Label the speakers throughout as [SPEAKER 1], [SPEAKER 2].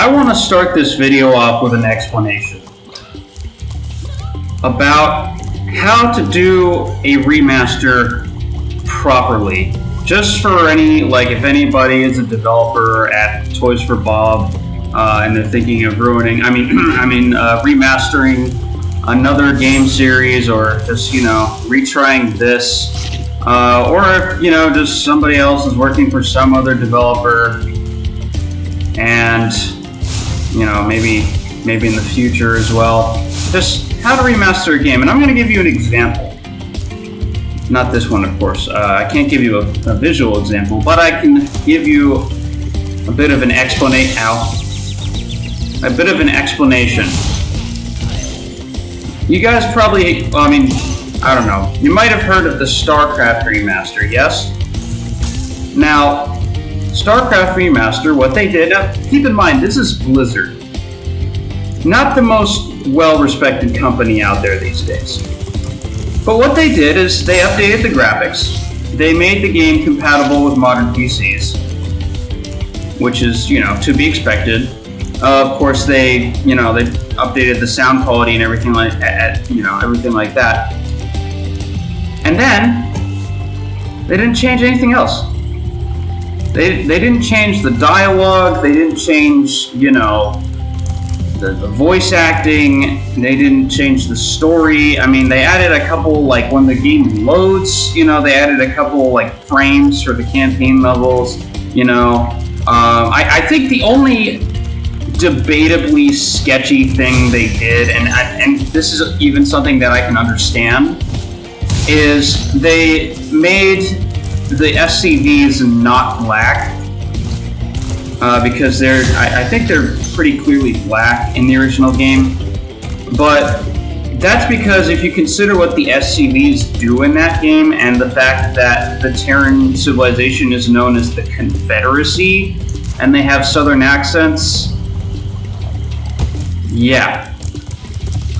[SPEAKER 1] I want to start this video off with an explanation about how to do a remaster properly. Just for any, like, if anybody is a developer at Toys for Bob and they're thinking of remastering another game series, or just, retrying this, or if, just somebody else is working for some other developer and, maybe in the future as well, just how to remaster a game. And I'm going to give you an example. Not this one, of course. I can't give you a visual example, but I can give you a bit of an explanation. A bit of an explanation. You guys probably, I don't know. You might have heard of the StarCraft remaster, yes? Now, StarCraft remaster, what they did, now keep in mind, this is Blizzard. Not the most well-respected company out there these days. But what they did is they updated the graphics, they made the game compatible with modern PCs, which is, to be expected. Of course, they updated the sound quality and everything like that, And then, they didn't change anything else. They didn't change the dialogue, they didn't change, the voice acting, they didn't change the story. They added a couple, like, when the game loads, they added a couple, like, frames for the campaign levels, I think the only debatably sketchy thing they did, and this is even something that I can understand, is they made the SCVs not black, because I think they're pretty clearly black in the original game, but that's because if you consider what the SCVs do in that game, and the fact that the Terran civilization is known as the Confederacy, and they have southern accents, yeah.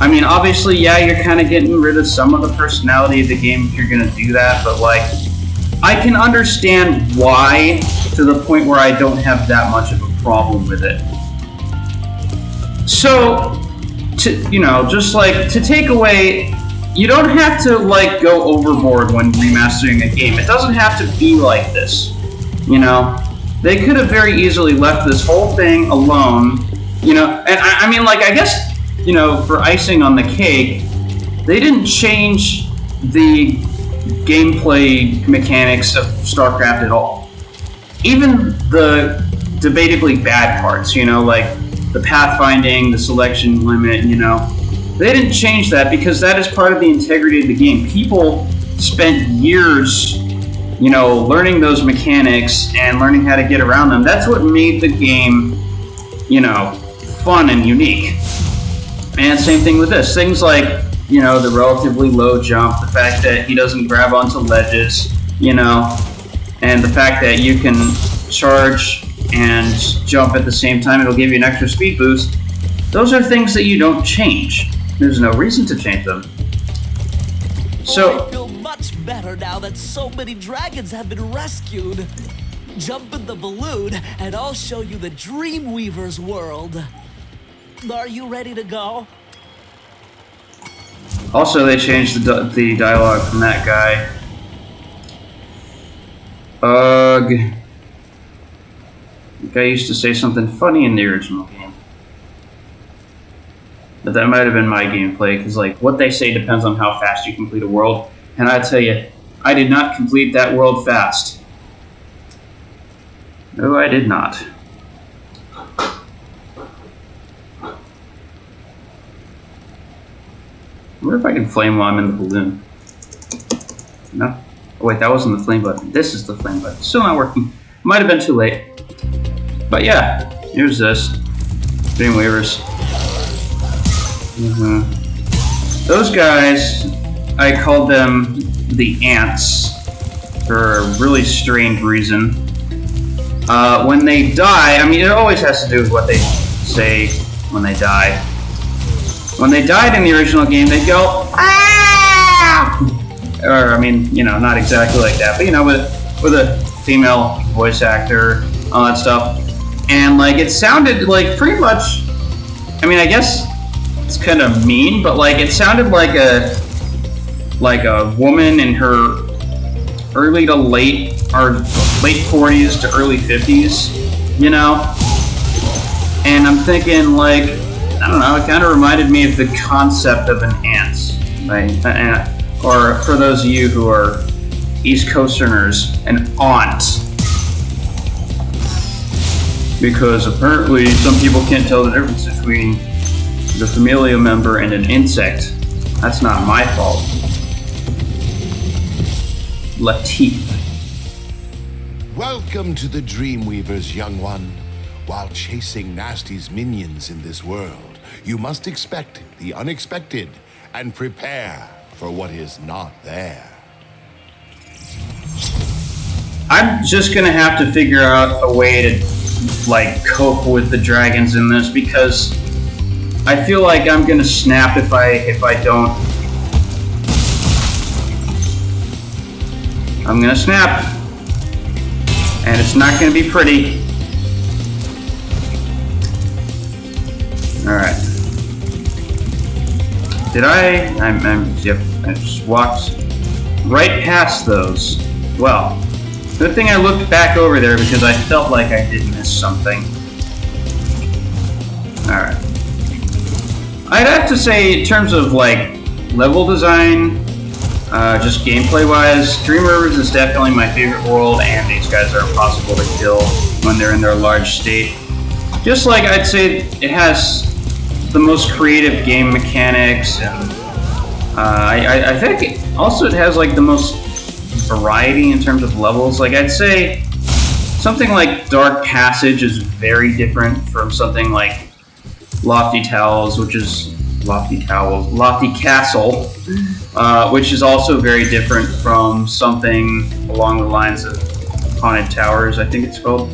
[SPEAKER 1] Obviously, yeah, you're kind of getting rid of some of the personality of the game if you're going to do that, but, like, I can understand why, to the point where I don't have that much of a problem with it. So, to take away, you don't have to, like, go overboard when remastering a game. It doesn't have to be like this, They could have very easily left this whole thing alone, and I guess, for icing on the cake, they didn't change the gameplay mechanics of StarCraft at all. Even the debatably bad parts, like the pathfinding, the selection limit, they didn't change that because that is part of the integrity of the game. People spent years, learning those mechanics and learning how to get around them. That's what made the game, fun and unique. And same thing with this. Things like, the relatively low jump, the fact that he doesn't grab onto ledges, and the fact that you can charge and jump at the same time, it'll give you an extra speed boost. Those are things that you don't change. There's no reason to change them. So,
[SPEAKER 2] I feel much better now that so many dragons have been rescued. Jump in the balloon and I'll show you the Dreamweaver's world. Are you ready to go?
[SPEAKER 1] Also, they changed the dialogue from that guy. The guy used to say something funny in the original game. But that might have been my gameplay, because, like, what they say depends on how fast you complete a world. And I tell you, I did not complete that world fast. No, I did not. I wonder if I can flame while I'm in the balloon. No? Oh wait, that wasn't the flame button. This is the flame button. Still not working. Might have been too late. But yeah, here's this. Dreamweavers. Those guys, I called them the ants for a really strange reason. When they die, it always has to do with what they say when they die. When they died in the original game, they'd go, ah! Or, not exactly like that, but, with a female voice actor, all that stuff. and like it sounded like pretty much. I mean, I guess it's kind of mean, but like it sounded like a woman in her early to late 40s to early 50s, you know. And I'm thinking like, I don't know, it kind of reminded me of the concept of an aunt, right? Or for those of you who are East Coasterners, an aunt. Because apparently some people can't tell the difference between the familial member and an insect. That's not my fault. Latif.
[SPEAKER 3] Welcome to the Dreamweavers, young one. While chasing Nasty's minions in this world, you must expect the unexpected and prepare for what is not there.
[SPEAKER 1] I'm just gonna have to figure out a way to like cope with the dragons in this, because I feel like I'm gonna snap if I don't. I'm gonna snap, and it's not gonna be pretty. All right. Did yep. I just walked right past those. Well, good thing I looked back over there because I felt like I did miss something. Alright. I'd have to say, in terms of like level design, just gameplay wise, Dreamweavers is definitely my favorite world, and these guys are impossible to kill when they're in their large state. Just like I'd say it has the most creative game mechanics, and I think also it has like the most variety in terms of levels. Like I'd say something like Dark Passage is very different from something like Lofty Castle, which is also very different from something along the lines of Haunted Towers, I think it's called.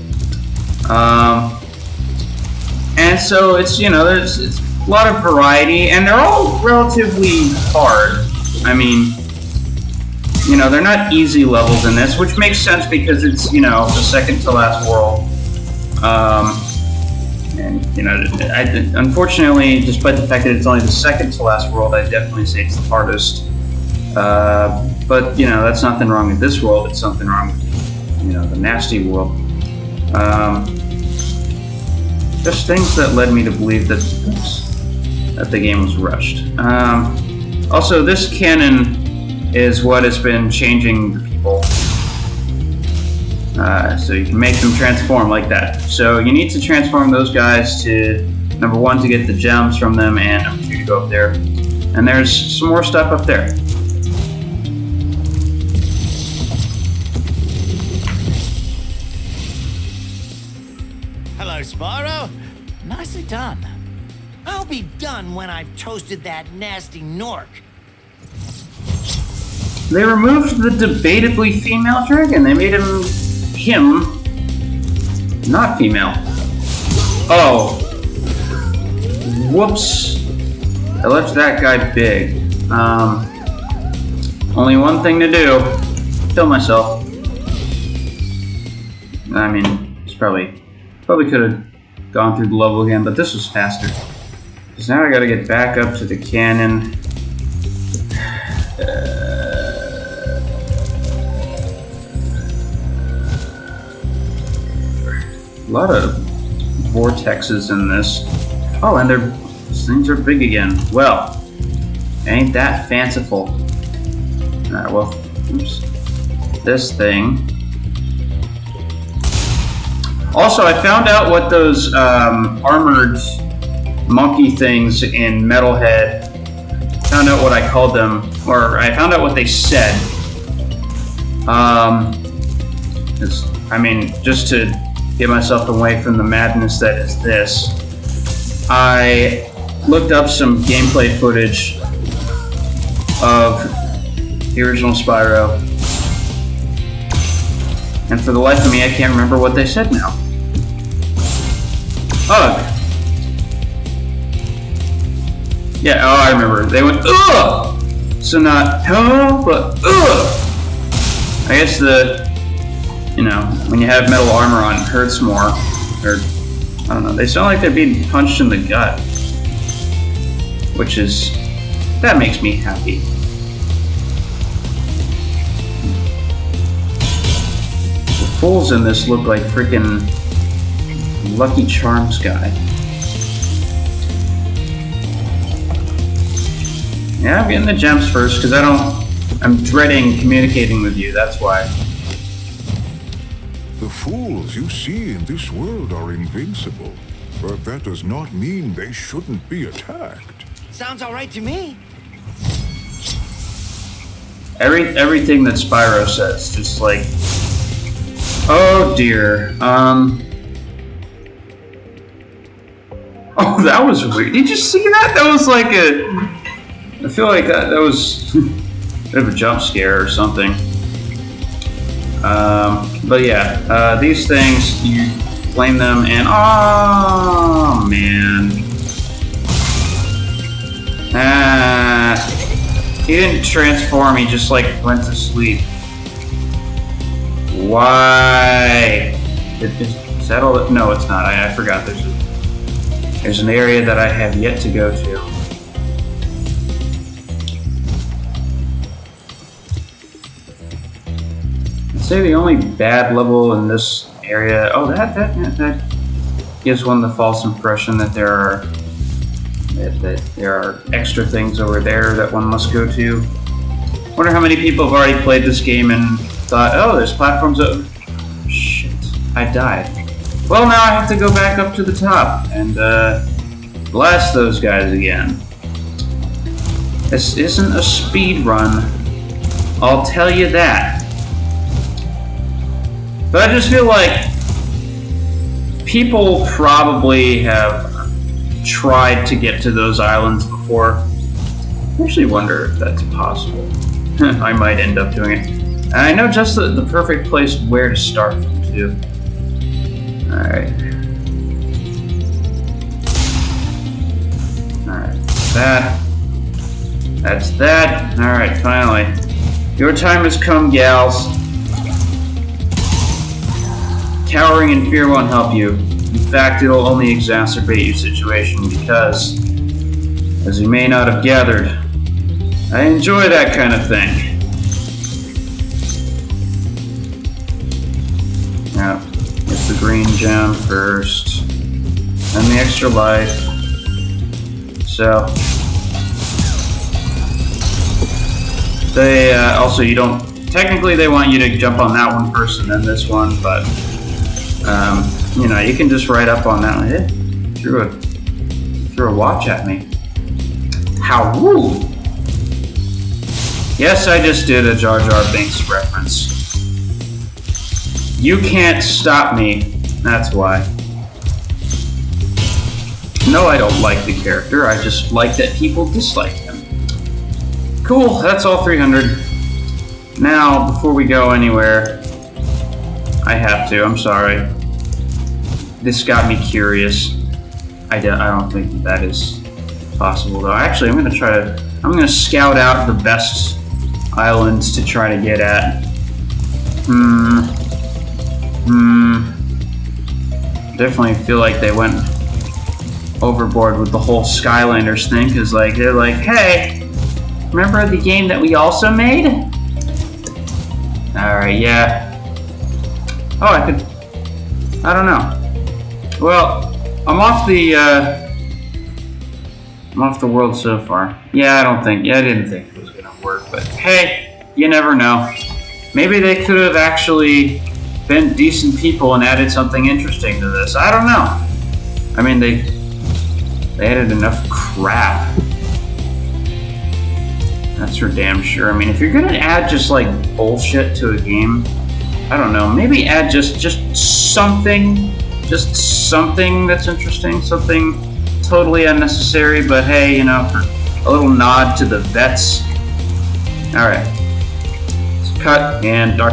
[SPEAKER 1] And so it's, you know, it's a lot of variety, and they're all relatively hard. I mean, you know, they're not easy levels in this, which makes sense because it's, you know, the second to last world. And, you know, unfortunately, despite the fact that it's only the second to last world, I'd definitely say it's the hardest. But, you know, that's nothing wrong with this world, it's something wrong with, you know, the nasty world. Just things that led me to believe that the game was rushed. Also, this cannon is what has been changing the people. So you can make them transform like that. So you need to transform those guys to, number one, to get the gems from them, and number two, to go up there. And there's some more stuff up there.
[SPEAKER 4] Hello, Spyro.
[SPEAKER 2] Nicely done.
[SPEAKER 4] I'll be done when I've toasted that nasty Nork.
[SPEAKER 1] They removed the debatably female dragon. They made him not female. Oh. Whoops. I left that guy big. Only one thing to do. Kill myself. I mean, it's probably could have gone through the level again, but this was faster. Because now I gotta get back up to the cannon. A lot of vortexes in this. Oh, and these things are big again. Well, ain't that fanciful. Alright, well, oops. This thing. Also, I found out what those armored monkey things in Metalhead, found out what I called them, or I found out what they said. I mean, just to get myself away from the madness that is this, I looked up some gameplay footage of the original Spyro, and for the life of me, I can't remember what they said now. Ugh. Yeah, oh, I remember. They went, ugh! So not hello, but ugh! I guess you know, when you have metal armor on, it hurts more. Or I don't know. They sound like they're being punched in the gut. Which is... that makes me happy. The fools in this look like freaking Lucky Charms guy. Yeah, I'm getting the gems first because I'm dreading communicating with you, that's why.
[SPEAKER 5] The fools you see in this world are invincible, but that does not mean they shouldn't be attacked.
[SPEAKER 4] Sounds all right to me.
[SPEAKER 1] Everything that Spyro says, just like, oh dear. Oh, that was weird. Did you see that? That was like I feel like that was a bit of a jump scare or something. But yeah, these things, you flame them and oh man. He didn't transform, he just like went to sleep. Why? Is that all that? No, it's not. I forgot there's an area that I have yet to go to. I'd say the only bad level in this area. Oh, that gives one the false impression that there are extra things over there that one must go to. Wonder how many people have already played this game and thought, oh, there's platforms up. Shit, I died. Well, now I have to go back up to the top and blast those guys again. This isn't a speed run, I'll tell you that. But I just feel like people probably have tried to get to those islands before. I actually wonder if that's possible. I might end up doing it. And I know just the perfect place where to start from, too. Alright. Alright, that's that. Alright, finally. Your time has come, gals. Cowering in fear won't help you. In fact, it'll only exacerbate your situation because, as you may not have gathered, I enjoy that kind of thing. Now, get the green gem first, and the extra life. So, they also you don't. Technically, they want you to jump on that one first and then this one, but you know, you can just ride up on that one. Hey, threw a watch at me. How rude! Yes, I just did a Jar Jar Binks reference. You can't stop me. That's why. No, I don't like the character. I just like that people dislike him. Cool, that's all 300. Now, before we go anywhere, I have to. I'm sorry. This got me curious. I don't think that is possible, though. Actually, I'm gonna scout out the best islands to try to get at. Definitely feel like they went overboard with the whole Skylanders thing, because they're like, hey, remember the game that we also made? Alright, yeah. Oh, I don't know. Well, I'm off the world so far. Yeah, I didn't think it was gonna work, but hey, you never know. Maybe they could have actually been decent people and added something interesting to this. I don't know. I mean, they added enough crap. That's for damn sure. I mean, if you're gonna add just like bullshit to a game, I don't know. Maybe add just something that's interesting, something totally unnecessary. But hey, you know, for a little nod to the vets. All right, let's cut and Dark.